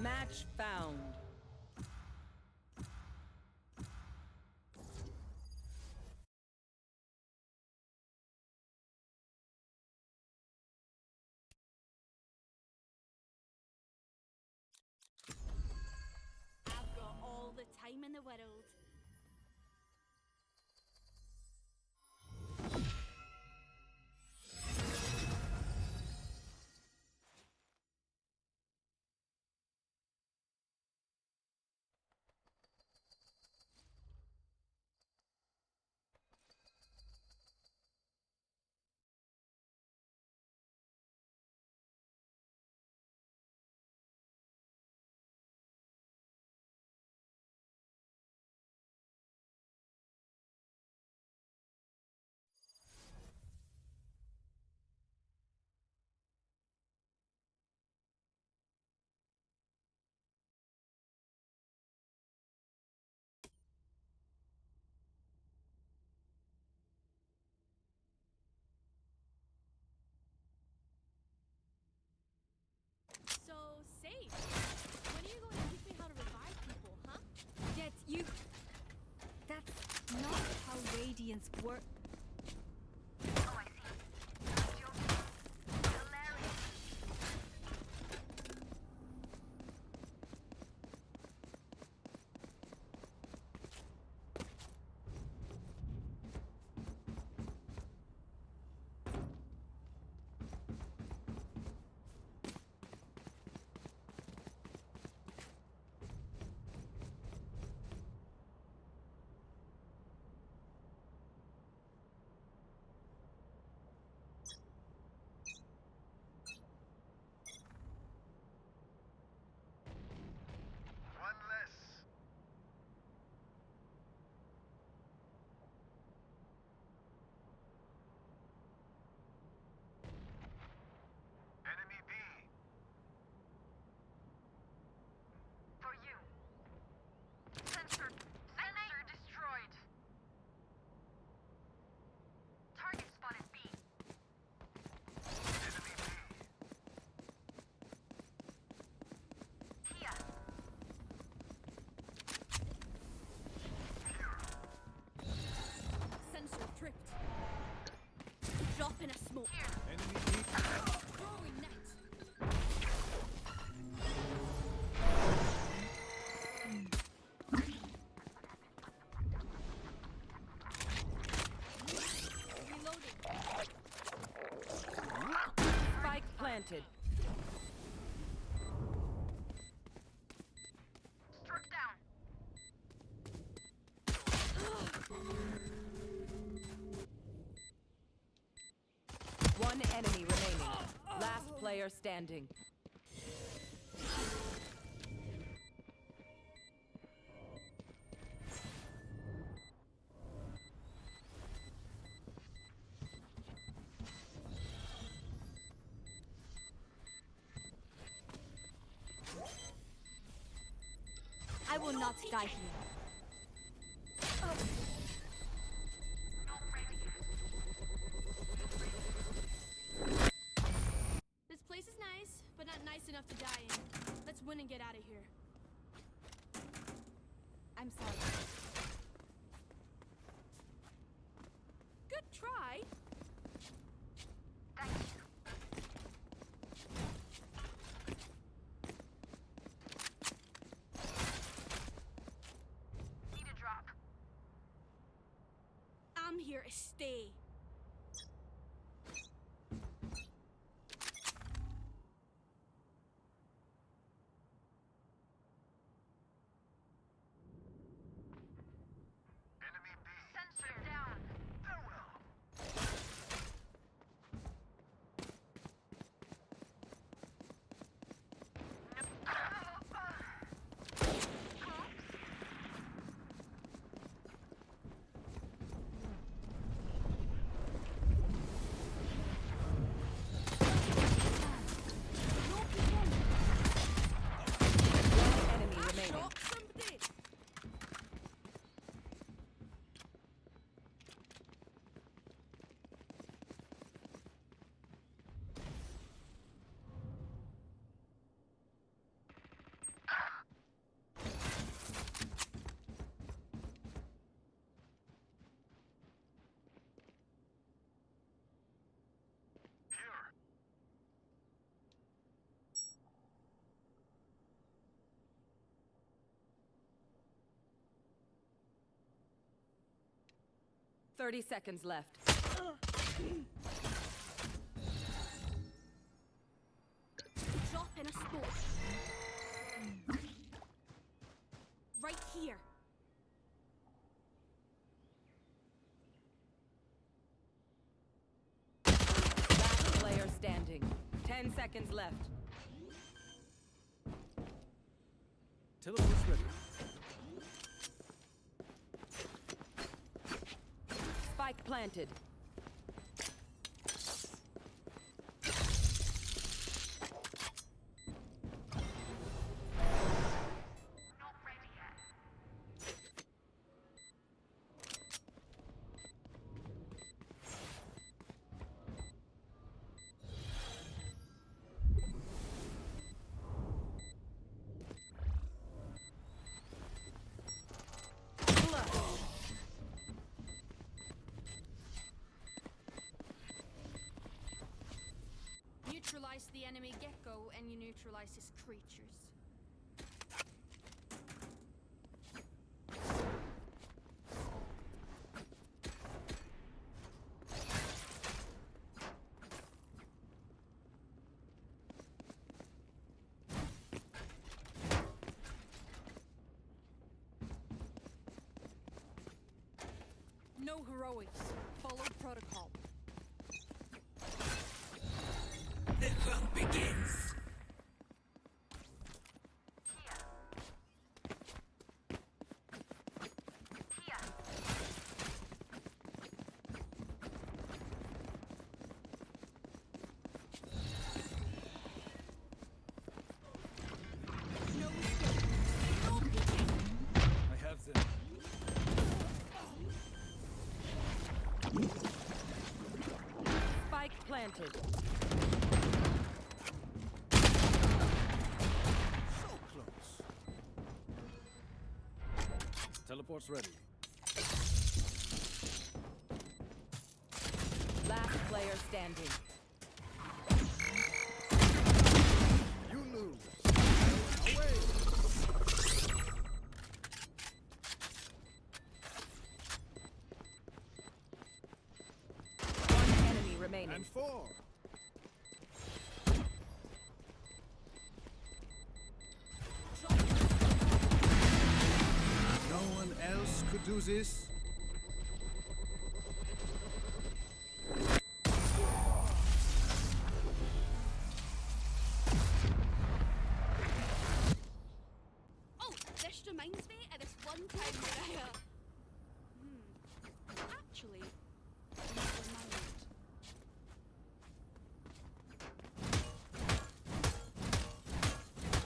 Match found. I've got all the time in the world. So, Sage, when are you going to teach me how to revive people, huh? Yet you... That's not how Radiance work. Oh, I see. Joking. Hilarious. One less. Enemy B. For you. Sensor destroyed. Target spotted B. Enemy B. Here. Sensor tripped. Drop in a smoke. Here. Enemy B. Throwing net. Reloading. Spike planted. Struck down. One enemy remaining. Last player standing. I will not die here. Not ready yet. This place is nice, but not nice enough to die in. Let's win and get out of here. I'm sorry. Good try. Thank you. Need a drop. I'm here to stay. Enemy B. Sensor down. Farewell. 30 seconds left. Drop in a smoke. Right here. Last player standing. 10 seconds left. Teleport's ready. Spike planted. Not ready yet. Neutralize the enemy gecko and you neutralize his creatures. No heroics. Follow protocol. The hunt begins. Here. No escape. No peeking. I have them. Spike planted. So close. Teleport's ready. Last player standing. You lose. Away. One enemy remaining. And 4. No one else could do this. Oh, this reminds me of this one time where I, actually, never mind.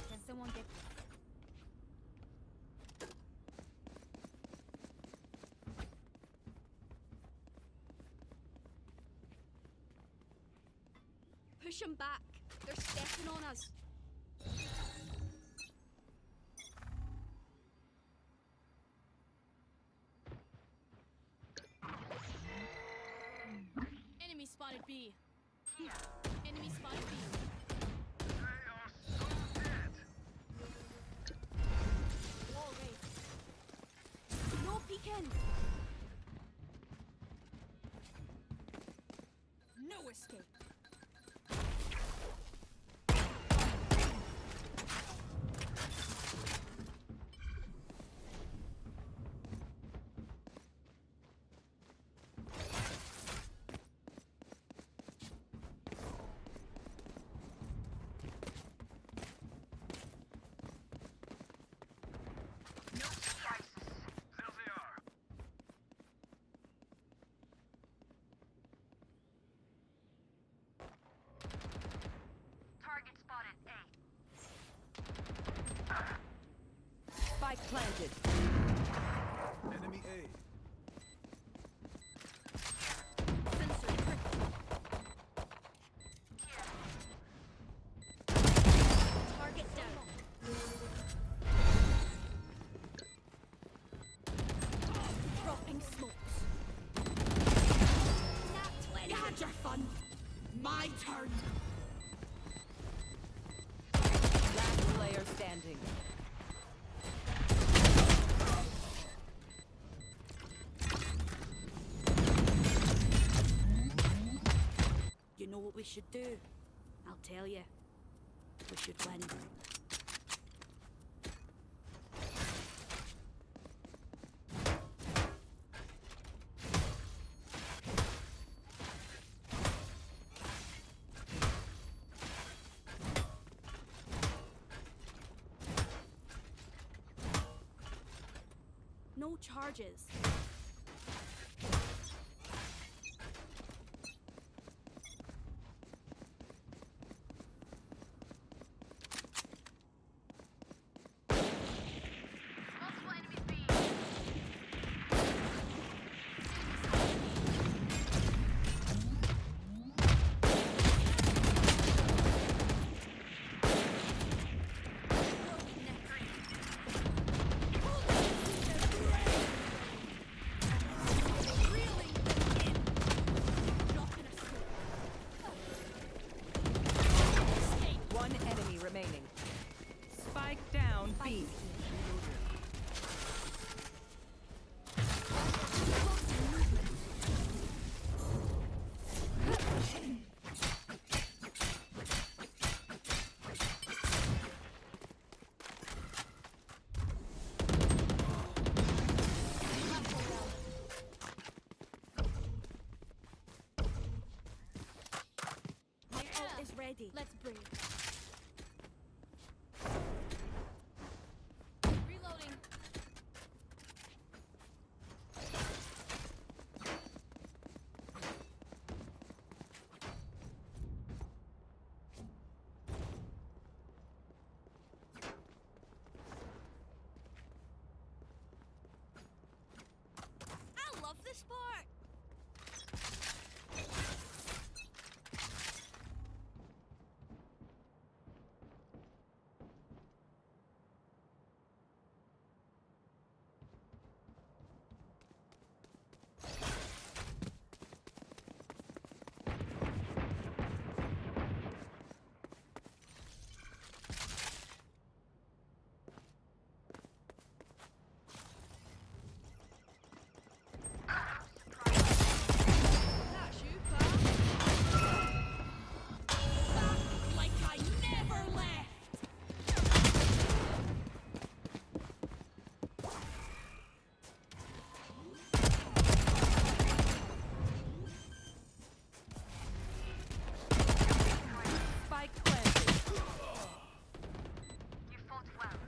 Can someone get Push him back. They're stepping on us. Enemy spotted B. Enemy spotted B. They are so dead. Wall raised. No peeking. No escape. No surprises. There they are. Target spotted A. Spike planted. Enemy A. Sensor tricked. Target down. Dropping smokes. Nat 20. You had your fun. My turn. Last player standing. what we should do? I'll tell you. We should win. No charges. Multiple enemies B. One enemy remaining. Spike down B. My ult is ready. Let's bring it. Reloading. I love this part. That's you, pal. Back like I never left. Spike planted. You fought well.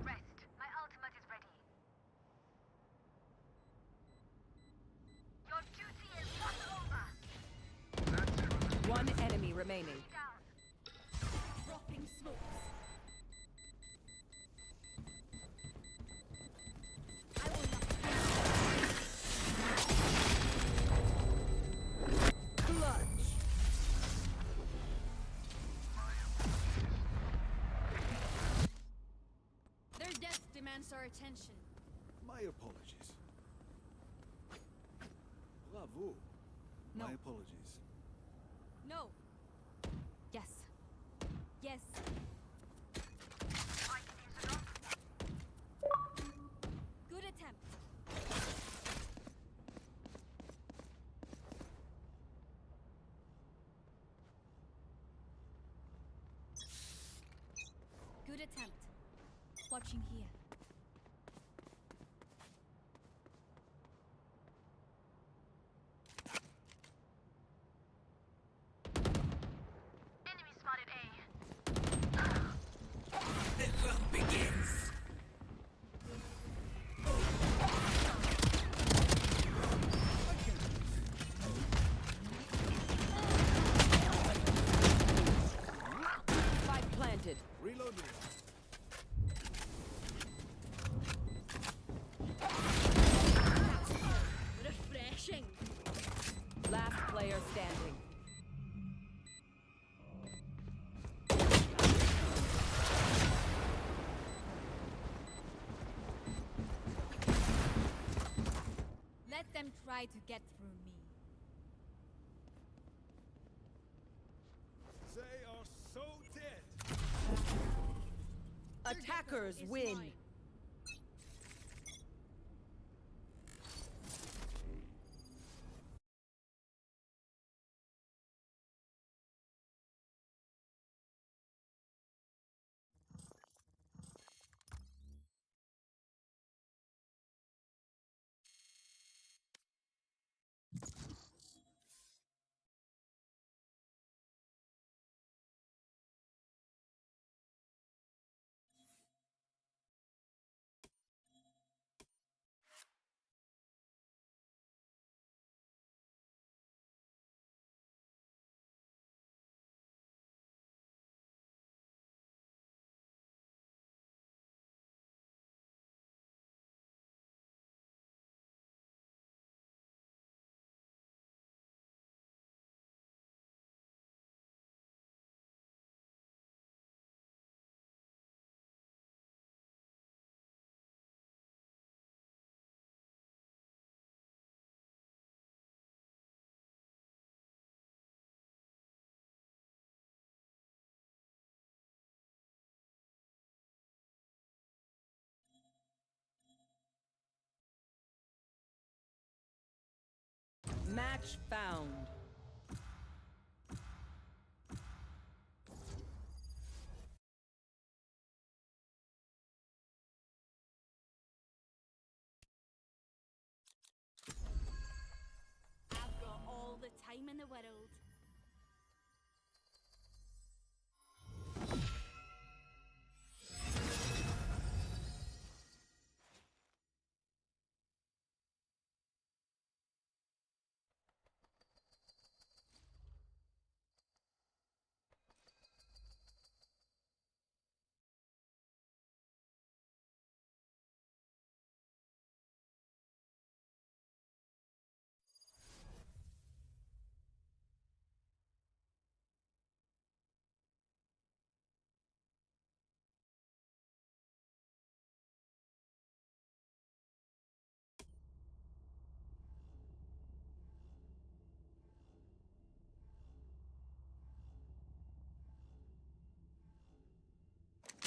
Rest. My ultimate is ready. Your duty is not over. That's it. One enemy remaining. Down. Dropping smokes. I will not. Clutch. Their death demands our attention. My apologies. Bravo. No. My apologies. No. Yes. Yes. I can use it up. Good attempt. Good attempt. Watching here. Enemy spotted A. The hunt begins. Spike planted. Reloading. Refreshing. Last player standing. Let them try to get through me. Attackers is win. mine. Match found. I've got all the time in the world.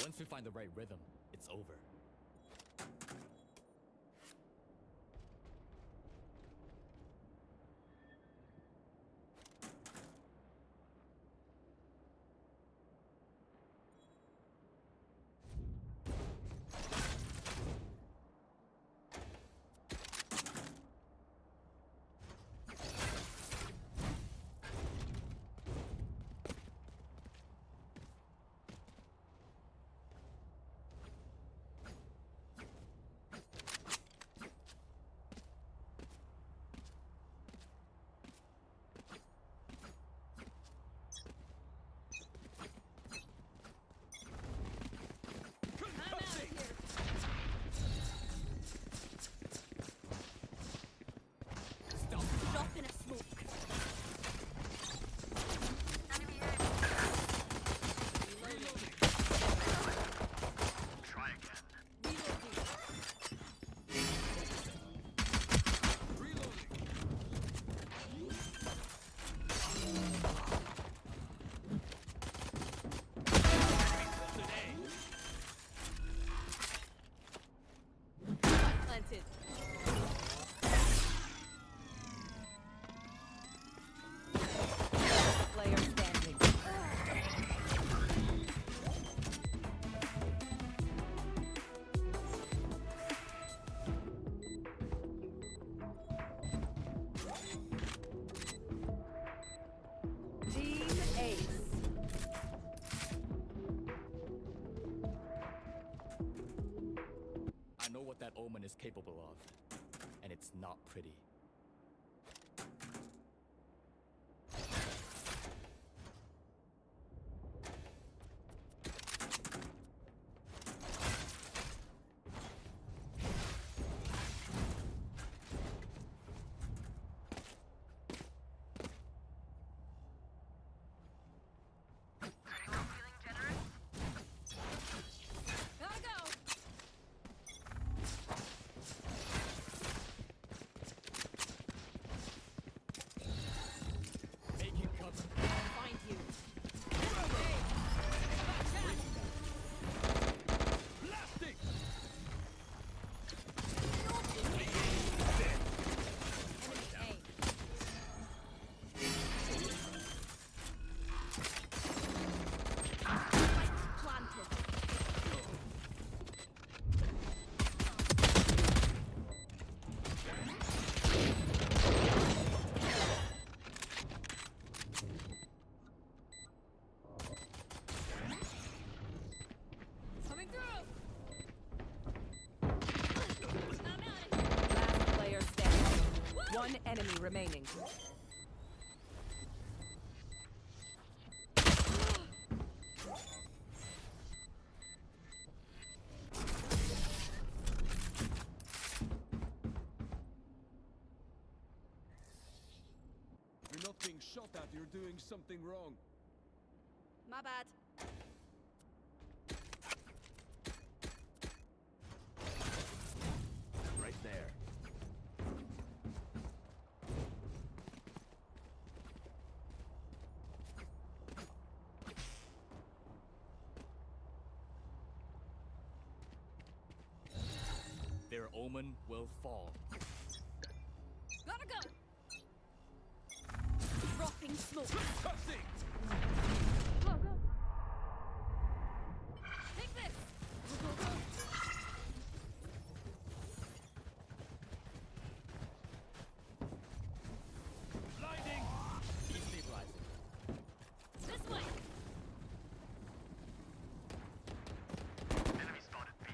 Once we find the right rhythm, it's over. Drop in a smoke. Try again. Planted. Player standing. Team Ace. I know what that Omen is capable of, and it's not pretty. Feeling generous? Gotta go. remaining. You're not being shot at, you're doing something wrong. My bad. Right there. Their omen will fall. Gotta go. Dropping smoke. Cussing! Go, go. Take this. Go, go, go. Blinding! Destabilizing. This way. Enemy spotted B.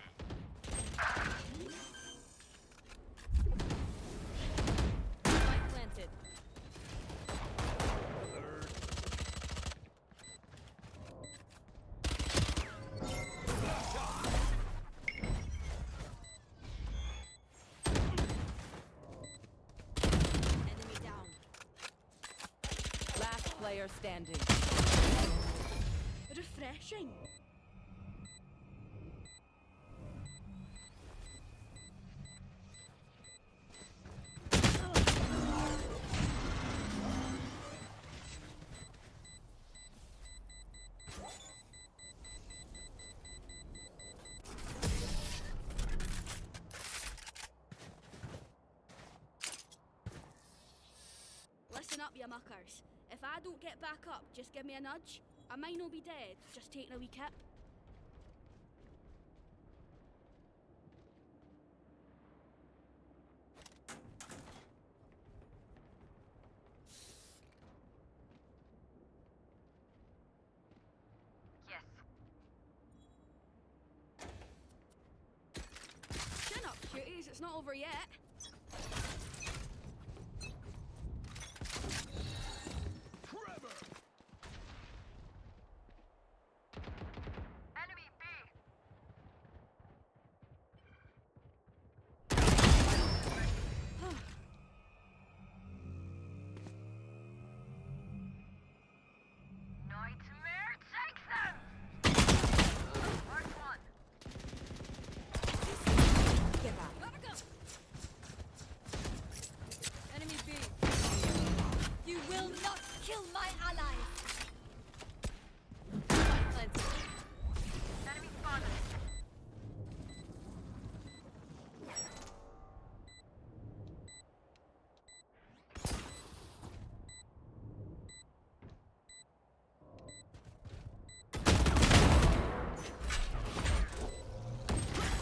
Spike planted. Enemy down. Last player standing. Refreshing. Listen up, you muckers. If I don't get back up, just give me a nudge. I might not be dead, just taking a wee kip. Yes. Chin up, cuties, it's not over yet. Trevor! Enemy B. Nightmare takes them! Mark one. Gotta go. Enemy B. You will not kill my allies! Spike planted. Enemy spotted.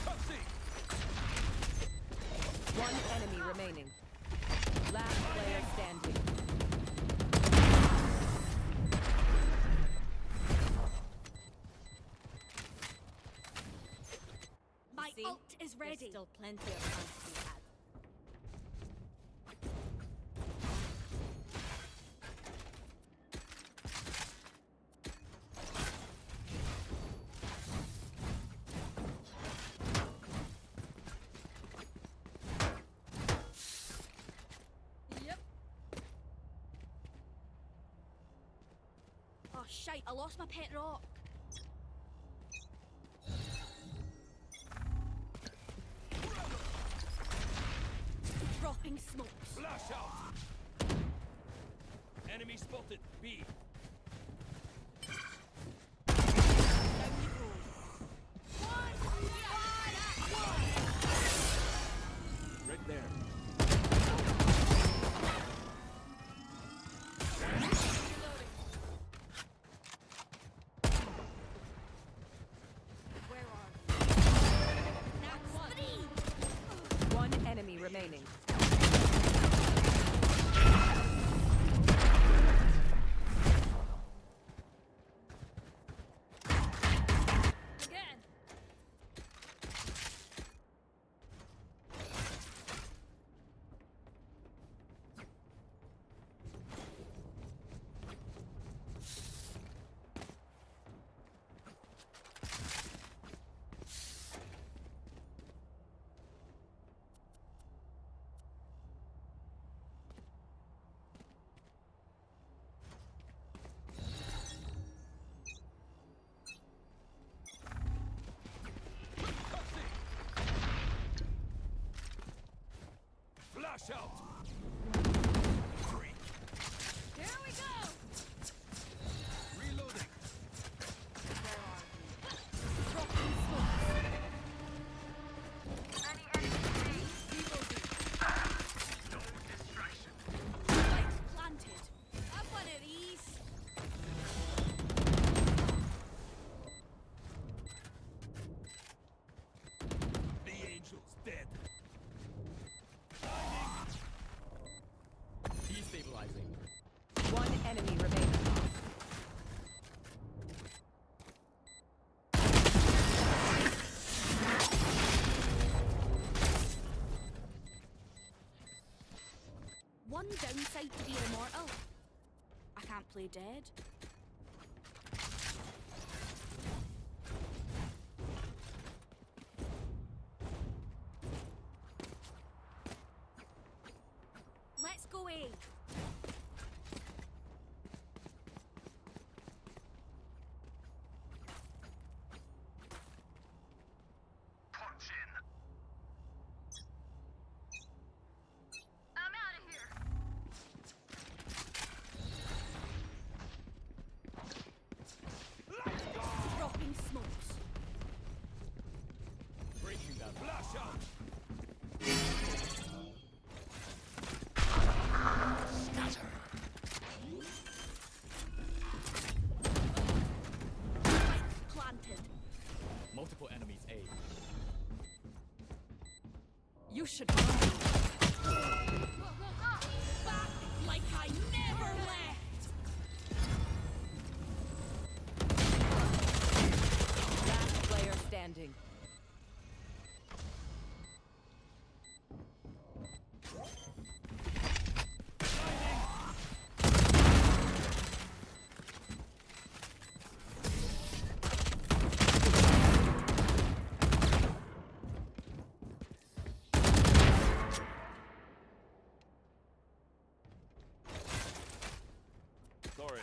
Cussing! One enemy remaining. Last player standing. My See? ult is ready. There's still plenty of fun to be had. Yep. Oh shite, I lost my pet rock. Dropping smokes. Flash out! Enemy spotted B. Down you go. Right there. Where are you? That's three. One enemy remaining. Flash out! Here we go! Reloading. Dropping smoke. Many enemies B. No distraction. Spikes planted. Have one of these. The angel's dead. Destabilizing. One enemy remaining. One downside to being immortal. I can't play dead. Let's go A. Punch in. I'm out of here. Dropping smokes. Breaking that. Flash out! Spikes planted. Multiple enemies A. You should run. Back like I never left. Last player standing. Sorry.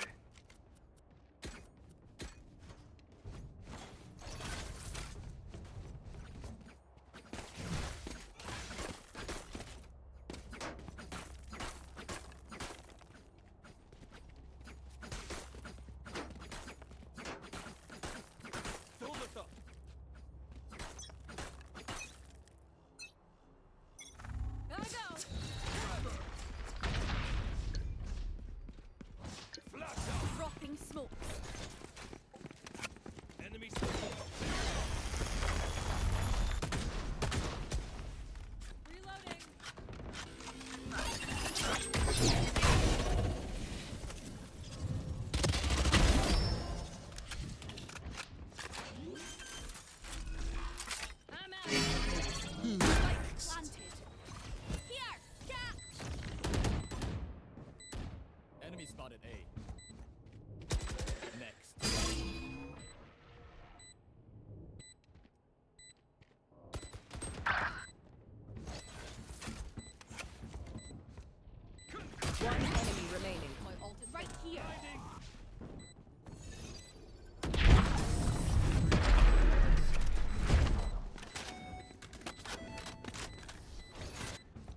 Hold us up. Here we go. Flash out! Dropping smokes. Enemy spotted. Reloading. I'm out. Spikes planted. Here, catch. Enemy spotted A. Next. One enemy remaining. My ult is right here.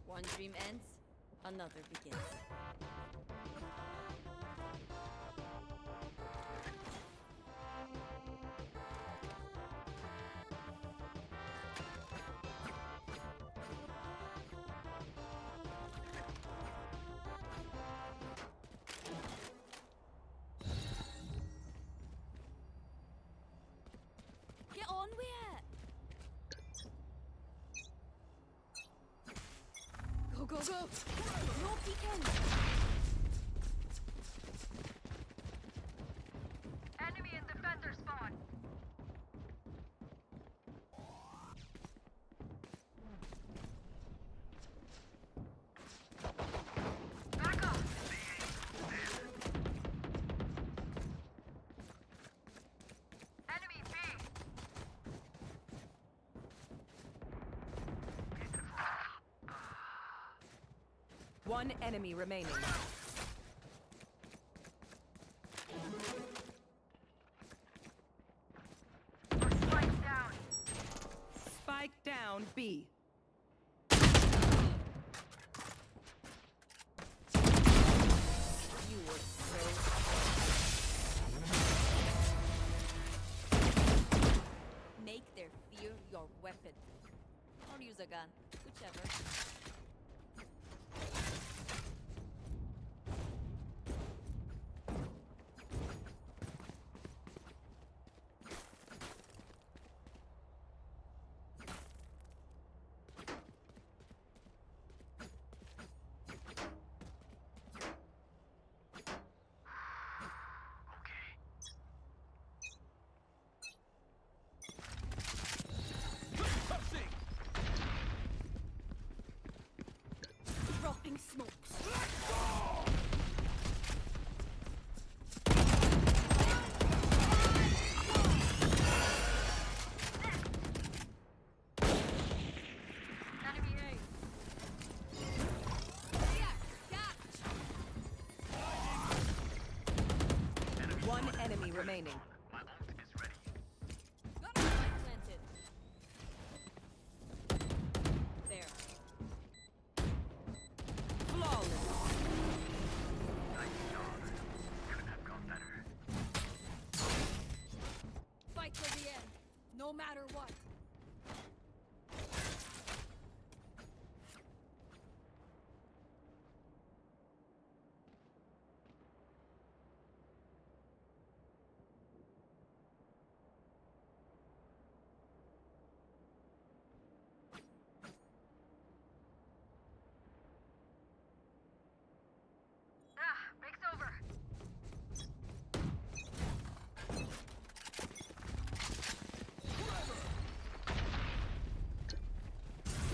One dream ends, another begins. Get on with it. Go, go, go. No peeking. Enemy and defender spawn. Back up. Enemy B. One enemy remaining. Spike down. Spike down B. Whatever. Touching! Dropping smokes. Enemy A. One enemy remaining. My ult is ready. Got my spike planted. There. Flawless. Nice job. Couldn't have gone better. Fight till the end. No matter what. Break's over.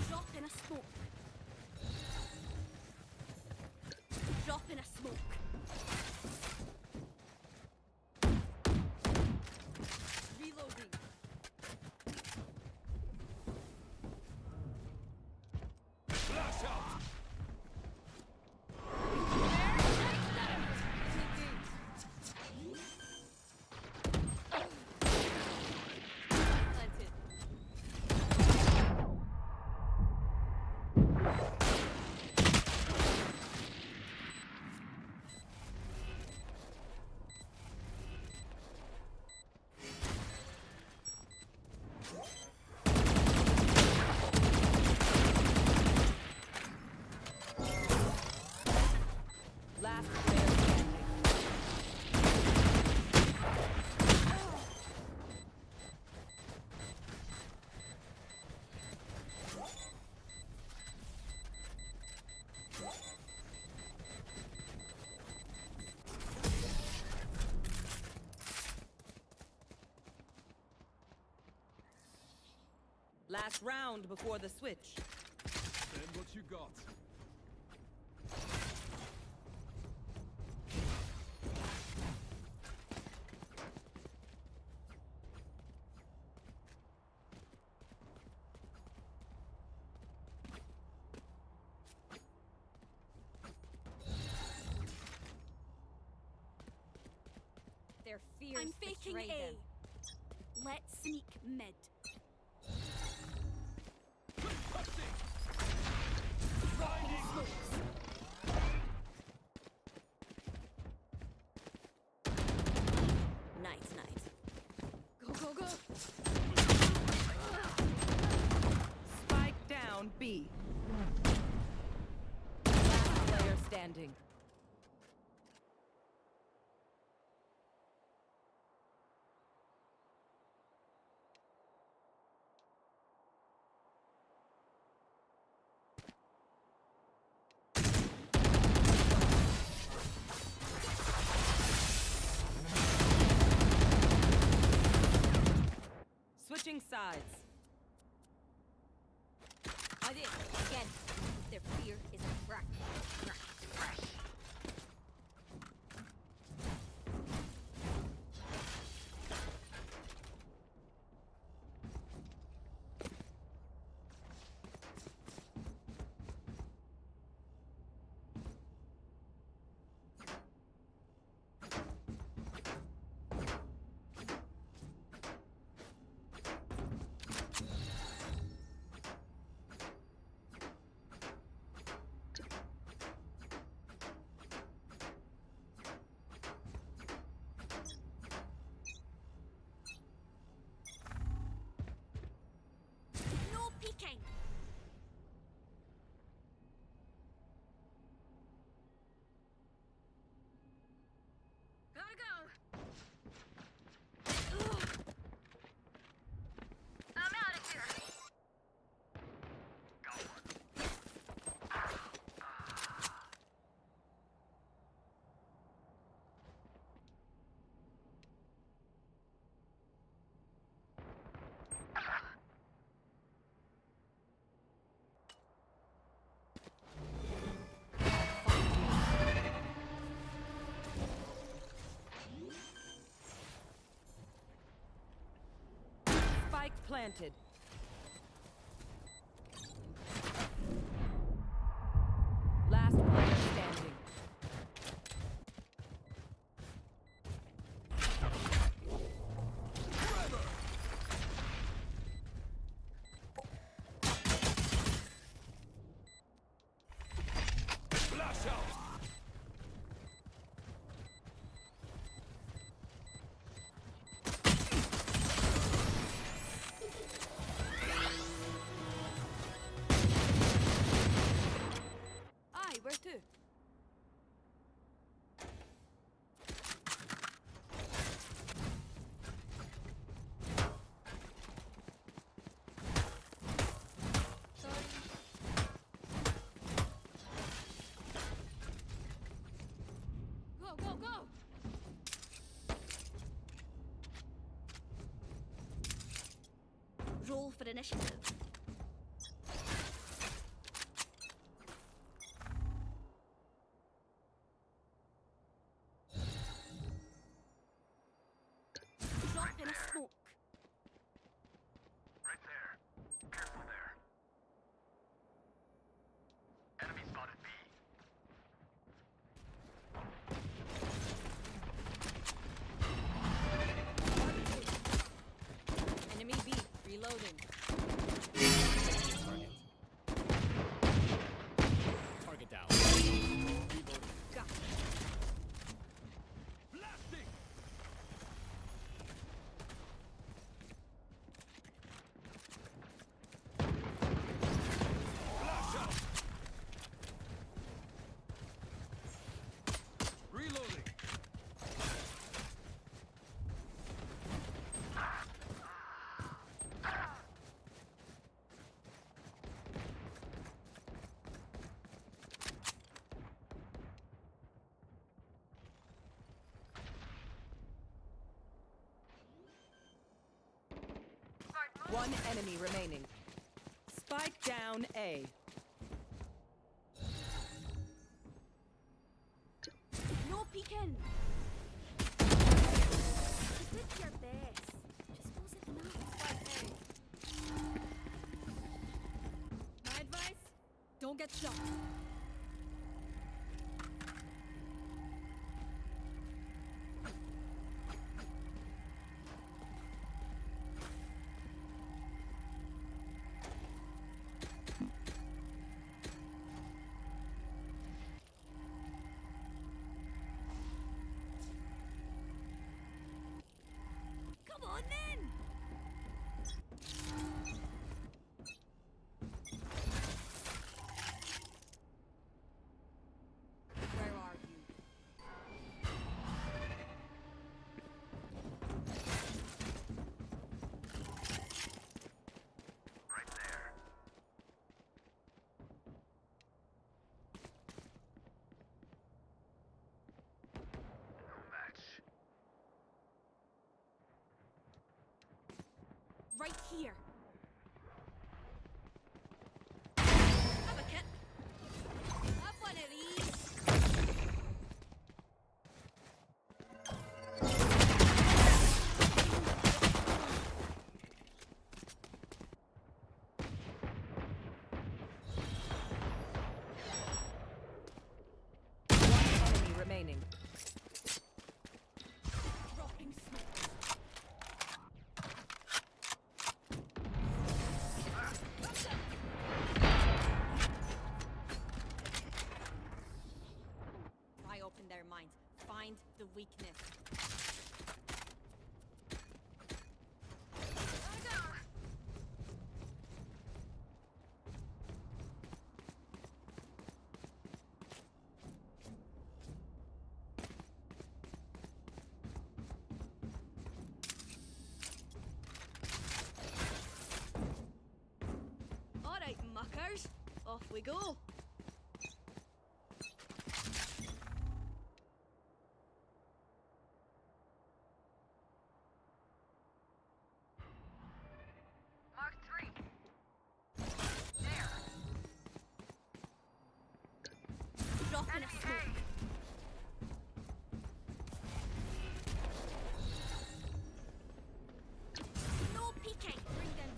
Drop in a smoke. Drop in a smoke. Reloading. Flash out! Planted. Last player standing. Last round before the switch. Then what you got? Their fears I'm faking betray A. them. Let's sneak mid. Touching! Dropping smokes. Nice, nice. Go, go, go. Spike down B. Last player standing. Switching sides. I did. Again. Their fear is a crack. planted. Last player standing. Flash out! Aye, where to? Go, go, go! Roll for initiative. Drop in a smoke. Right there. Careful there. Enemy spotted B. Enemy B. Reloading. Target. Target down. Reloading. Got it. Blasting! Flash out! Reloading! One enemy remaining. Spike down A. No peeking. You did your best. Just wasn't enough. My advice: don't get shot. Come on then! Where are you? Right there. No match. Right here. Have a kit. Have one of these. One enemy remaining. Dropping smoke. Pry open their minds. Find the weakness. All right, muckers. Off we go. Mark 3. Drop in a Enemy smoke. No peeking. Bring them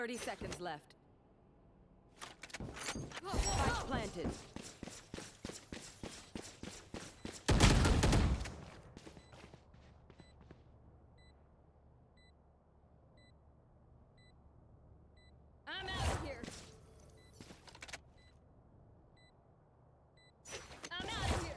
30 seconds left. Spike planted. I'm out of here. I'm out of here.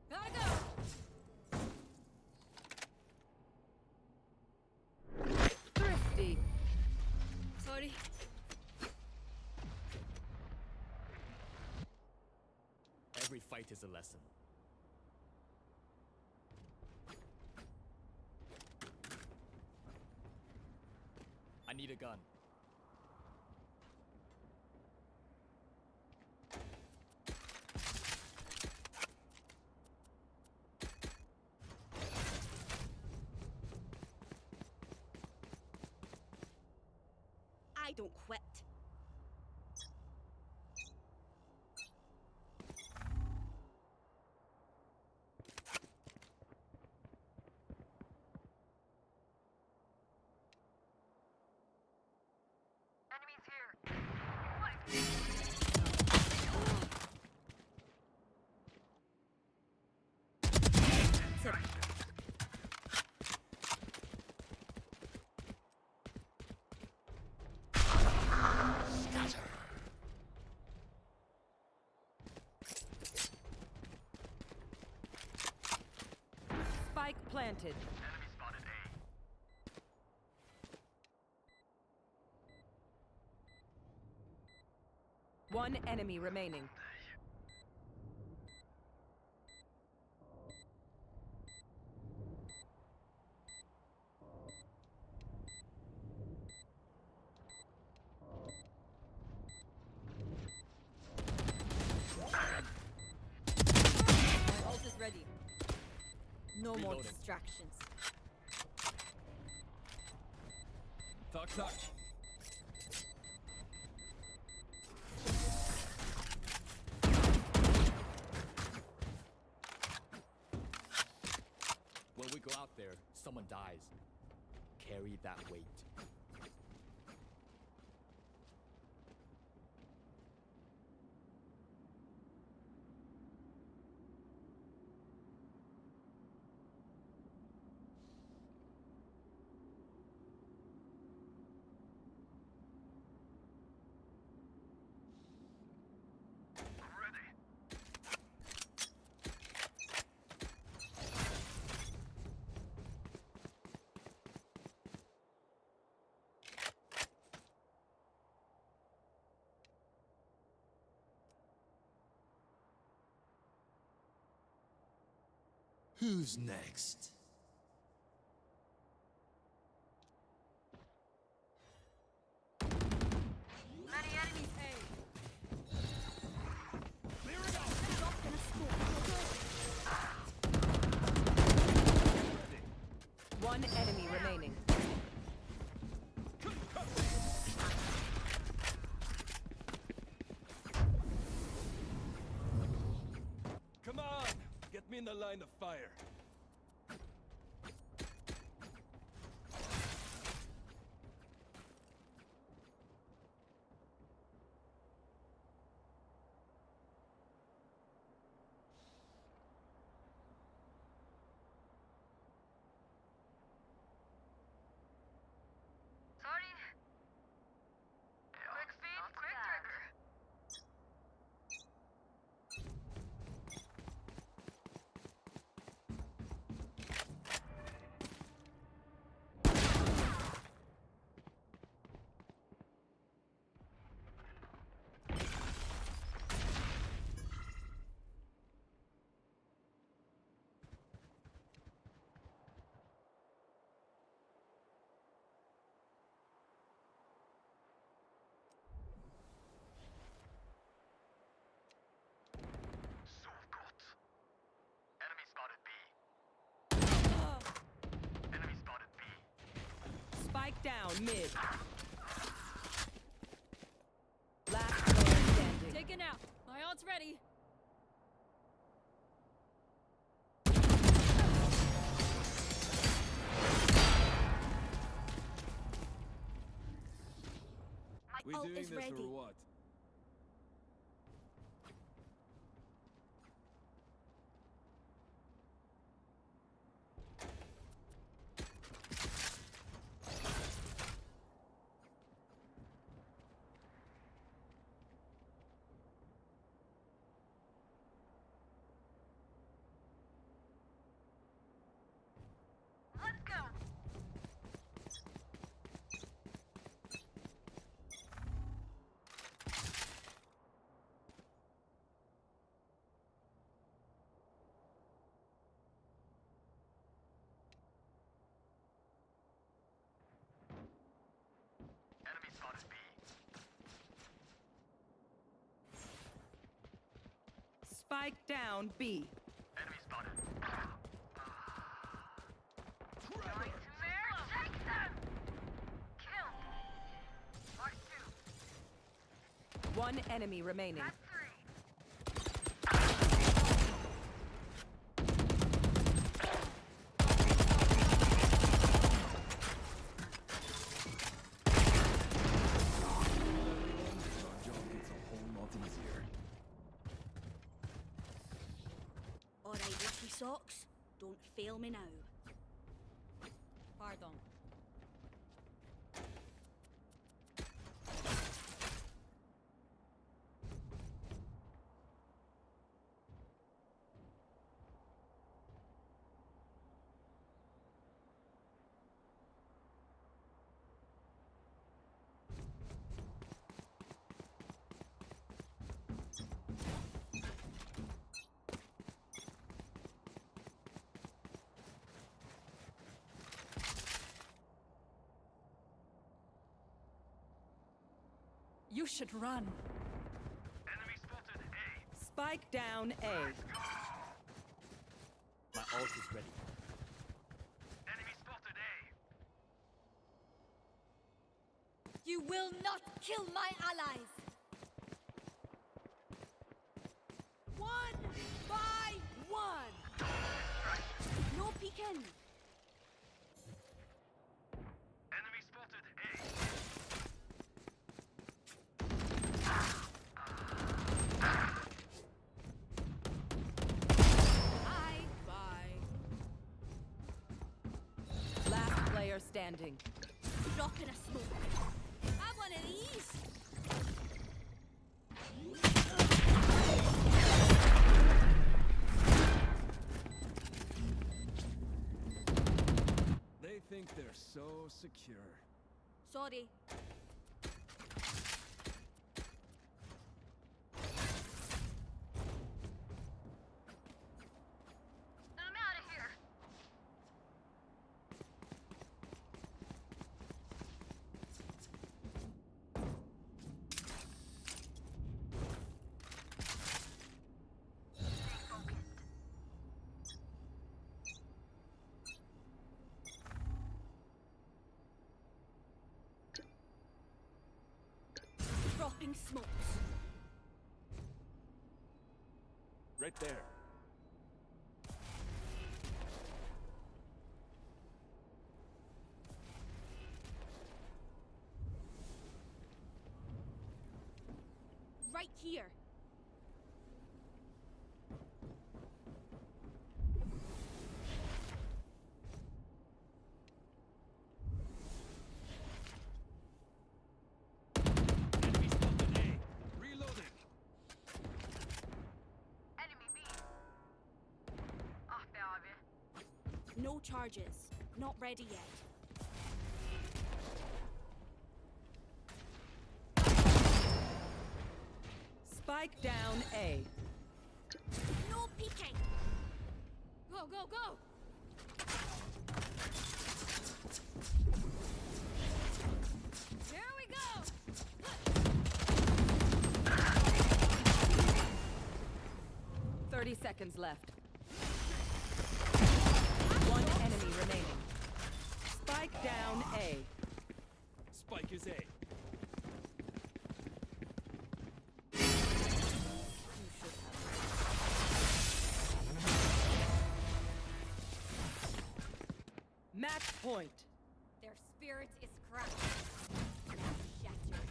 Gotta go. Thrifty. Sorry. Every fight is a lesson. I need a gun. I don't quit. Enemies here. What? Spike planted. Enemy spotted A. One enemy remaining. Ult is ready. No more Reloading. distractions. Tuck, tuck. When we go out there, someone dies. Carry that weight. Ready. Who's next? Many enemies A. Clear it out. Dropped in a smoke. One enemy remaining. Come on. Get me in the line of fire. Sorry. Quick feed, quick trigger. down mid. Last player standing. Taken out. My ult's ready. We ult doing is this ready. or what? Let's go. Enemy spotted B. Spike down B. Enemy spotted. Going to Mare, take them! Kill! Mark 2. One enemy remaining. That's 3. Our job gets a whole lot easier. Alright, lucky socks. Don't fail me now. Pardon. You should run. Enemy spotted A. Spike down A. My ult is ready. Enemy spotted A. You will not kill my allies. One by one. No peeking. Enemy spotted A. Bye. Bye. Last player standing. Rockin' a smoke. Have one of these. They think they're so secure. Sorry. I'm out of here. Dropping smokes. Right there. Right here. Enemy spotted A. Reloading. Enemy B. Ah, be abi. No charges. Not ready yet. Spike down A. No peeking. Go, go, go. Here we go. 30 seconds left. One enemy remaining. Spike down A. point. Their spirit is cracked. Now shattered.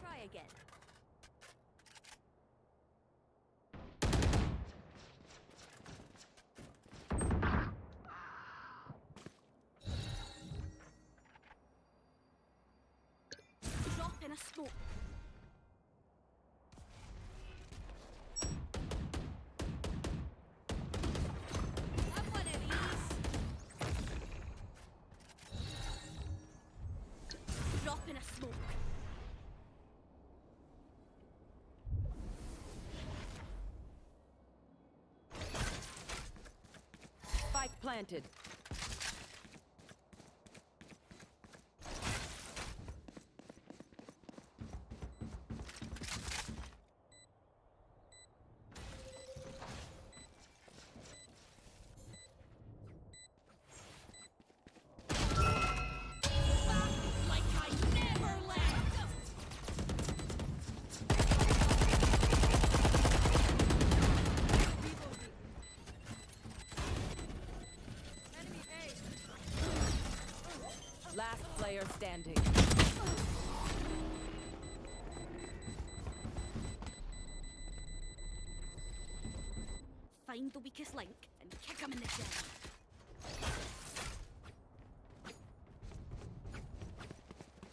Try again. Drop in a smoke. Have one of these. Drop in a smoke. Spike planted. Like I never left. Last player standing. Find the weakest link and kick him in the shin.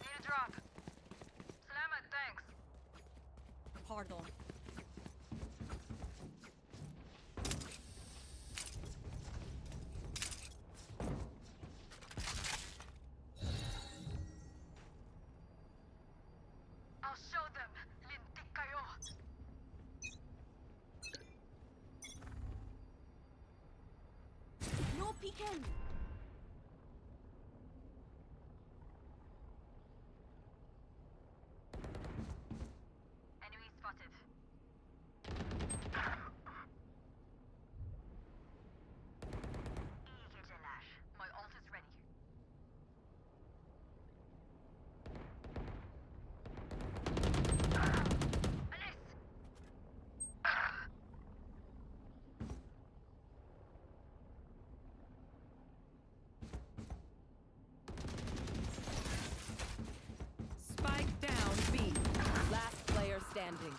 Need a drop. Salamat, thanks. Pardon. I'll show them. Lintik kayo. No peeking. Enemy spotted. İyi geceler. My ult is ready. Alice! Spike down B. Last player standing.